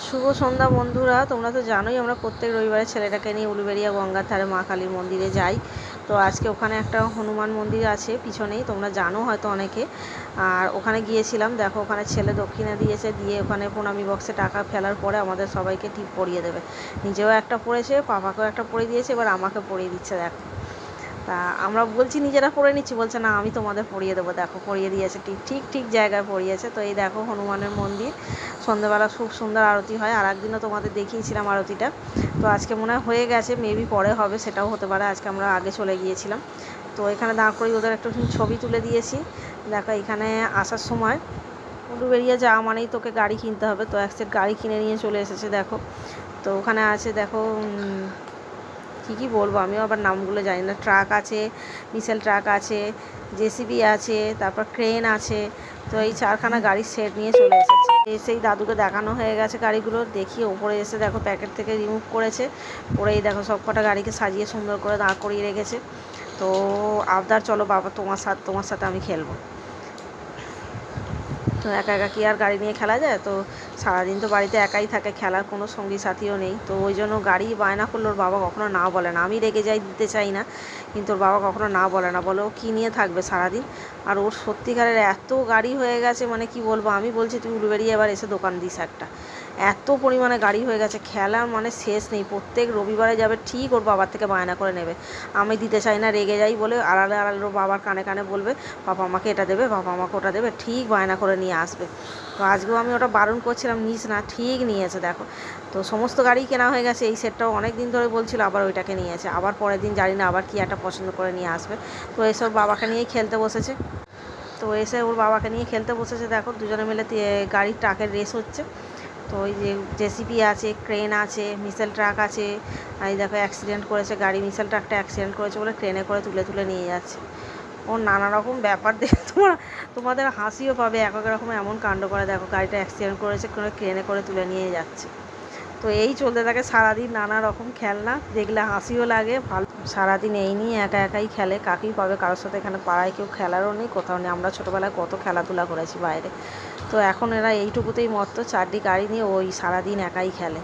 শুভ সন্ধ্যা বন্ধুরা। তোমরা তো জানোই আমরা প্রত্যেক রবিবারে ছেলেটাকে নিয়ে উলুবেড়িয়া গঙ্গার ধারে মা কালীর মন্দিরে যাই। তো আজকে ওখানে একটা হনুমান মন্দির আছে পিছনেই, তোমরা জানো হয়তো অনেকে। আর ওখানে গিয়েছিলাম, দেখো ওখানে ছেলে দক্ষিণা দিয়েছে, দিয়ে ওখানে প্রণামী বক্সে টাকা ফেলার পরে আমাদের সবাইকে টিপ পরিয়ে দেবে। নিজেও একটা পড়েছে, পাপাকেও একটা পরিয়ে দিয়েছে, এবার আমাকে পরিয়ে দিচ্ছে। দেখো, তা আমরা বলছি নিজেরা পড়ে নিচ্ছি, বলছে না আমি তোমাদের পড়িয়ে দেবো। দেখো পড়িয়ে দিয়েছে, ঠিক ঠিক ঠিক জায়গায় পড়িয়েছে। তো এই দেখো হনুমানের মন্দির, সন্ধ্যেবেলা খুব সুন্দর আরতি হয়। আর একদিনও তোমাদের দেখিয়েছিলাম আরতিটা, তো আজকে মনে হয় হয়ে গেছে, মেবি পরে হবে, সেটাও হতে পারে। আজকে আমরা আগে চলে গিয়েছিলাম। তো এখানে দাঁড় করিয়ে ওদের একটু ছবি তুলে দিয়েছি। দেখো এখানে আসার সময় উলুবেড়িয়া যাওয়া মানেই তোকে গাড়ি কিনতে হবে, তো এক সেট গাড়ি কিনে নিয়ে চলে এসেছে। দেখো তো ওখানে আছে, দেখো কী বলবো, আমিও আবার নামগুলো জানি না। ট্রাক আছে, মিসেল ট্রাক আছে, জেসিবি আছে, তারপর ক্রেন আছে। তো এই 4খানা গাড়ির সেট নিয়ে চলে এসেছে। এসেই দাদুকে দেখানো হয়ে গেছে গাড়িগুলো, দেখিয়ে ওপরে এসে দেখো প্যাকেট থেকে রিমুভ করেছে। ওরেই দেখো সব কটা গাড়িকে সাজিয়ে সুন্দর করে দাঁড় করিয়ে রেখেছে। তো আবদার, চলো বাবা তোমার সাথে আমি খেলবো। তো একা একা কি আর গাড়ি নিয়ে খেলা যায়? তো সারাদিন তো বাড়িতে একাই থাকে, খেলার কোনো সঙ্গী সাথীও নেই। তো ওই জন্য গাড়ি বায়না করলে ওর বাবা কখনো না বলে না। আমি রেগে যাই, দিতে চাই না, কিন্তু ওর বাবা কখনো না বলে না, বলে ও কী নিয়ে থাকবে সারাদিন। আর ওর সত্যিকারের এত গাড়ি হয়ে গেছে, মানে কি বলবো। আমি বলছি তুই উলুবেড়িয়া এবার এসে দোকান দিস একটা, এত পরিমাণে গাড়ি হয়ে গেছে, খেলার মানে শেষ নেই। প্রত্যেক রবিবারে যাবে, ঠিক ওর বাবার থেকে বায়না করে নেবে। আমি দিতে চাই না, রেগে যাই বলে আড়ালে আড়ালে ওর বাবার কানে কানে বলবে, বাবা আমাকে এটা দেবে, বাবা আমাকে ওটা দেবে, ঠিক বায়না করে নিয়ে আসবে। তো আজকেও আমি ওটা বারণ করছিলাম, নিস না, ঠিক নিয়েছে। দেখো তো সমস্ত গাড়ি কেনা হয়ে গেছে, এই সেটটাও অনেক দিন ধরে বলছিল, আবার ওইটাকে নিয়েছে। আবার পরের দিন জানি না আবার কি একটা পছন্দ করে নিয়ে আসবে। তো এসব বাবাকে নিয়েই খেলতে বসেছে। তো এসে ওর বাবাকে নিয়ে খেলতে বসেছে। দেখো দুজনে মিলে গাড়ির ট্রাকের রেস হচ্ছে। তো ওই যে জেসিবি আছে, ক্রেন আছে, মিসেল ট্রাক আছে। আর এই দেখো অ্যাক্সিডেন্ট করেছে গাড়ি, মিসেল ট্রাকটা অ্যাক্সিডেন্ট করেছে বলে ট্রেনে করে তুলে তুলে নিয়ে যাচ্ছে। ওর নানা রকম ব্যাপার দেখে তোমাদের হাসিও পাবে, এক এক রকম এমন কাণ্ড করে। দেখো গাড়িটা অ্যাক্সিডেন্ট করেছে, করে ট্রেনে করে তুলে নিয়ে যাচ্ছে। তো এই চলতে থাকে সারাদিন, নানা রকম খেলনা, দেখলে হাসিও লাগে ভালো। সারাদিন এই নিয়ে একা একাই খেলে, কাকেই পাবে কারোর সাথে। এখানে পাড়ায় কেউ খেলারও নেই, কোথাও নেই। আমরা ছোটোবেলায় কত খেলাধুলা করেছি বাইরে। তো এখন এরা এইটুকুতেই মত্ত, 4টি গাড়ি নিয়ে ওই সারাদিন একাই খেলে।